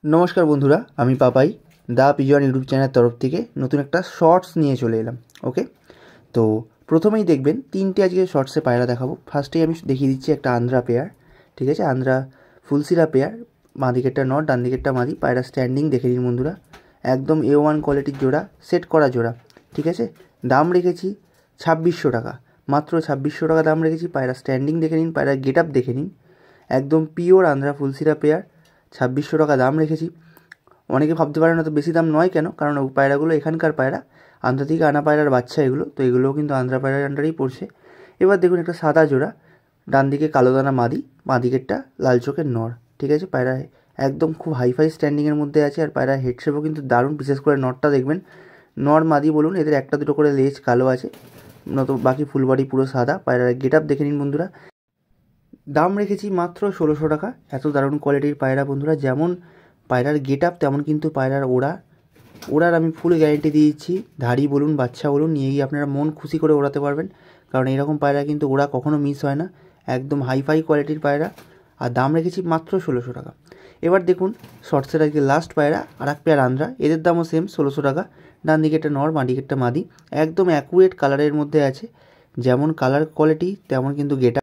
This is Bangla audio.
নমস্কার বন্ধুরা, আমি পাপাই দা পিজন ইউটিউব চ্যানেলের তরফ থেকে নতুন একটা শর্টস নিয়ে চলে এলাম। ওকে, তো প্রথমেই দেখবেন তিনটে আজকে শর্টসে পায়রা দেখাবো। ফার্স্টেই আমি দেখিয়ে দিচ্ছি একটা আন্ধ্রা পেয়ার, ঠিক আছে, আন্ধ্রা ফুলসিরা পেয়ার। বাঁ দিকেরটা নট, ডান দিকেরটা মাদি। পায়রা স্ট্যান্ডিং দেখে নিন বন্ধুরা, একদম A1 কোয়ালিটির জোড়া, সেট করা জোড়া, ঠিক আছে। দাম রেখেছি 2600 টাকা, মাত্র 2600 টাকা দাম রেখেছি। পায়রা স্ট্যান্ডিং দেখে নিন, পায়রা গেট আপ দেখে নিন, একদম পিওর আন্ধ্রা ফুলসিরা পেয়ার, 2600 টাকা দাম রেখেছি। অনেকে ভাবতে পারেন তো বেশি দাম নয় কেন, কারণ ওই পায়রাগুলো এখানকার পায়রা, আন্ধ্রা থেকে আনা পায়রার বাচ্চা এগুলো, তো এগুলোও কিন্তু আন্ধ্রা পায়রার আন্ডারেই পড়ছে। এবার দেখুন একটা সাদা জোড়া, ডান দিকে কালো দানা মাদি, বাঁ দিকেরটা লাল চোখের নর, ঠিক আছে। পায়রা একদম খুব হাইফাই স্ট্যান্ডিংয়ের মধ্যে আছে, আর পায়রা হেডশেপও কিন্তু দারুণ। বিশেষ করে নরটা দেখবেন, নর মাদি বলুন, এদের একটা দুটো করে লেজ কালো আছে, নত বাকি ফুল বডি পুরো সাদা। পায়রার গেট আপ দেখে নিন বন্ধুরা। দাম রেখেছি মাত্র 1600 টাকা। এত দারুণ কোয়ালিটির পায়রা বন্ধুরা, যেমন পায়রার গেট আপ তেমন কিন্তু পায়রার ওড়ার আমি ফুল গ্যারেন্টি দিয়ে দিচ্ছি। ধাড়ি বলুন, বাচ্চা বলুন, নিয়ে গিয়ে আপনারা মন খুশি করে ওড়াতে পারবেন, কারণ এরকম পায়রা কিন্তু ওড়া কখনো মিস হয় না। একদম হাইফাই কোয়ালিটির পায়রা, আর দাম রেখেছি মাত্র 1600 টাকা। এবার দেখুন শর্টসের আজকে লাস্ট পায়রা, আর এক পেয়ার আন্ধ্রা, এদের দামও সেম 1600 টাকা। ডান দিকেরটা নর, বাঁ দিকেরটা মাদি, একদম অ্যাকুরেট কালারের মধ্যে আছে, যেমন কালার কোয়ালিটি তেমন কিন্তু গেট